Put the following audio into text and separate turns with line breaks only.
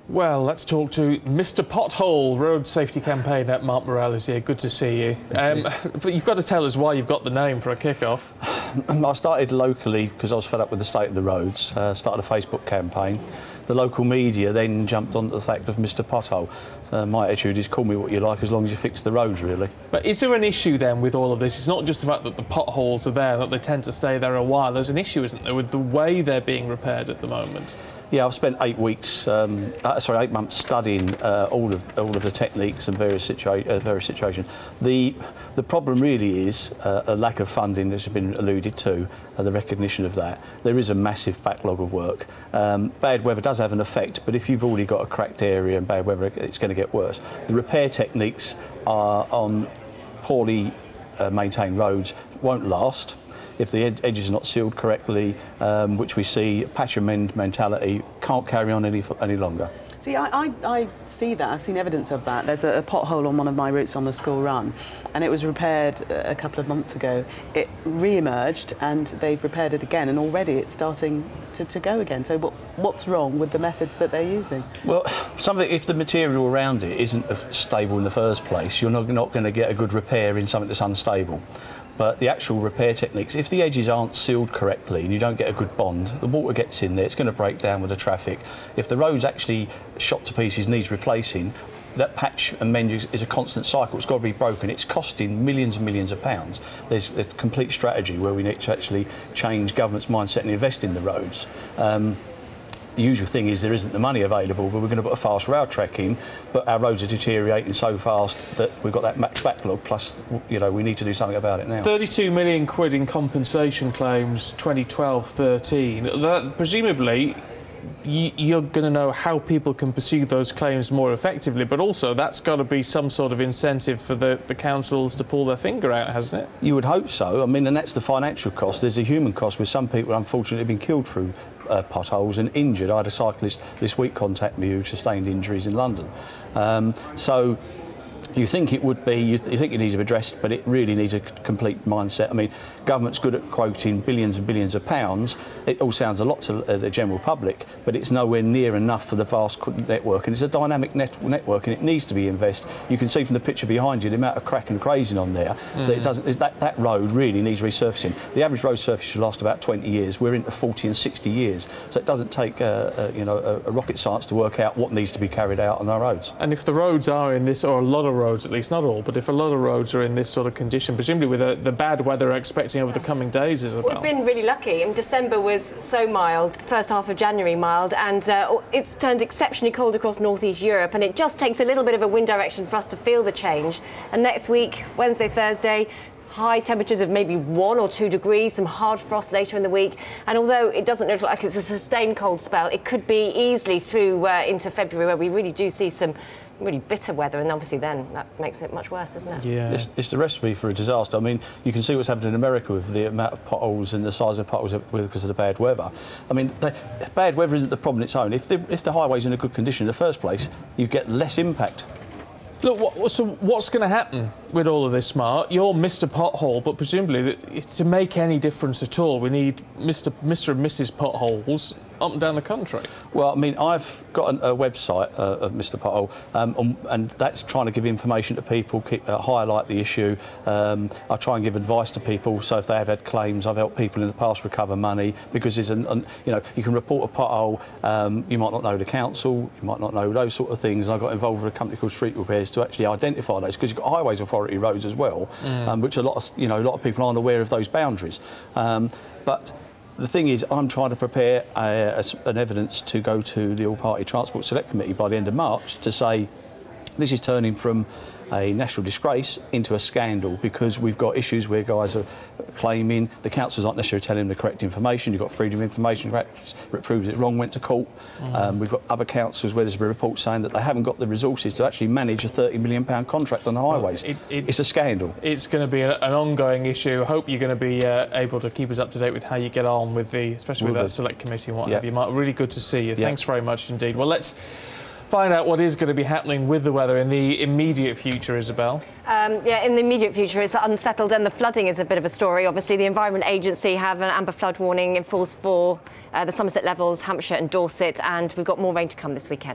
Well, let's talk to Mr Pothole, road safety campaigner. Mark Morrell is here. Good to see you. But you've got to tell us why you've got the name for a kick-off.
I started locally because I was fed up with the state of the roads. Started a Facebook campaign. The local media then jumped onto the fact of Mr Pothole. My attitude is call me what you like as long as you fix the roads, really.
But is there an issue then with all of this? It's not just the fact that the potholes are there, that they tend to stay there a while. There's an issue, isn't there, with the way they're being repaired at the moment?
Yeah, I've spent 8 months studying all of the techniques and various situations. The problem really is a lack of funding, as has been alluded to, the recognition of that. There is a massive backlog of work. Bad weather does have an effect, but if you've already got a cracked area and bad weather, it's going to get worse. The repair techniques are on poorly maintained roads won't last. If the edges are not sealed correctly, which we see, patch and mend mentality can't carry on any longer.
See, I see that. I've seen evidence of that. There's a pothole on one of my routes on the school run, and it was repaired a couple of months ago. It re-emerged, and they've repaired it again, and already it's starting to go again. So what's wrong with the methods that they're using? Well,
if the material around it isn't stable in the first place, you're not going to get a good repair in something that's unstable. But the actual repair techniques, if the edges aren't sealed correctly and you don't get a good bond, the water gets in there, it's going to break down with the traffic. If the road's actually shot to pieces, needs replacing, that patch and mend is a constant cycle. It's got to be broken. It's costing millions and millions of pounds. There's a complete strategy where we need to actually change government's mindset and invest in the roads. The usual thing is there isn't the money available, but we're going to put a fast rail track in, but our roads are deteriorating so fast that we've got that max backlog, plus, you know, we need to do something about it now.
32 million quid in compensation claims, 2012-13. That, presumably, you're going to know how people can pursue those claims more effectively, but also that's got to be some sort of incentive for the councils to pull their finger out, hasn't it?
You would hope so. I mean, and that's the financial cost. There's a human cost with some people, unfortunately, have been killed through potholes and injured. I had a cyclist this week contact me who sustained injuries in London. So you think it would be, you think it needs to be addressed, but it really needs a complete mindset. I mean, government's good at quoting billions and billions of pounds. It all sounds a lot to the general public, but it's nowhere near enough for the vast network, and it's a dynamic network, and it needs to be invested. You can see from the picture behind you the amount of crack and crazing on there. That it doesn't. That road really needs resurfacing. The average road surface should last about 20 years. We're into 40 and 60 years, so it doesn't take a rocket science to work out what needs to be carried out on our roads.
And if the roads are in this, or a lot of roads at least, not all, but if a lot of roads are in this sort of condition, presumably with the bad weather we're expecting over the coming days, Isabel.
We've been really lucky. I mean, December was so mild, the first half of January mild, and it's turned exceptionally cold across northeast Europe, and it just takes a little bit of a wind direction for us to feel the change. And next week, Wednesday, Thursday, high temperatures of maybe 1 or 2 degrees, some hard frost later in the week. And although it doesn't look like it's a sustained cold spell, it could be easily through into February, where we really do see some really bitter weather, and obviously then that makes it much worse, doesn't it?
Yeah.
It's the recipe for a disaster. I mean, you can see what's happened in America with the amount of potholes and the size of potholes because of the bad weather. I mean, bad weather isn't the problem on its own. If the highway's in a good condition in the first place, you get less impact.
Look, so what's going to happen with all of this, Mark? You're Mr Pothole, but presumably to make any difference at all, we need Mr and Mrs Potholes up and down the country.
Well, I mean, I've got a website of Mr Pothole, and that's trying to give information to people, highlight the issue. I try and give advice to people, so if they have had claims, I've helped people in the past recover money, because there's you can report a pothole, you might not know the council, you might not know those sort of things, and I got involved with a company called Street Repairs to actually identify those, because you've got Highways Authority roads as well, which a lot of people aren't aware of those boundaries. But the thing is, I'm trying to prepare an evidence to go to the All-Party Transport Select Committee by the end of March to say this is turning from a national disgrace into a scandal, because we've got issues where guys are claiming the councils aren't necessarily telling them the correct information. You've got Freedom of Information Act that proves it's wrong, went to court. We've got other councils where there's been reports saying that they haven't got the resources to actually manage a £30 million contract on the highways. It's a scandal.
It's going to be an ongoing issue. I hope you're going to be able to keep us up to date with how you get on with especially with that select committee and what have you, Mark. Really good to see you. Thanks very much indeed. Well, let's find out what is going to be happening with the weather in the immediate future, Isabel.
Yeah, in the immediate future it's unsettled, and the flooding is a bit of a story. Obviously, the Environment Agency have an amber flood warning in force for the Somerset Levels, Hampshire and Dorset, and we've got more rain to come this weekend.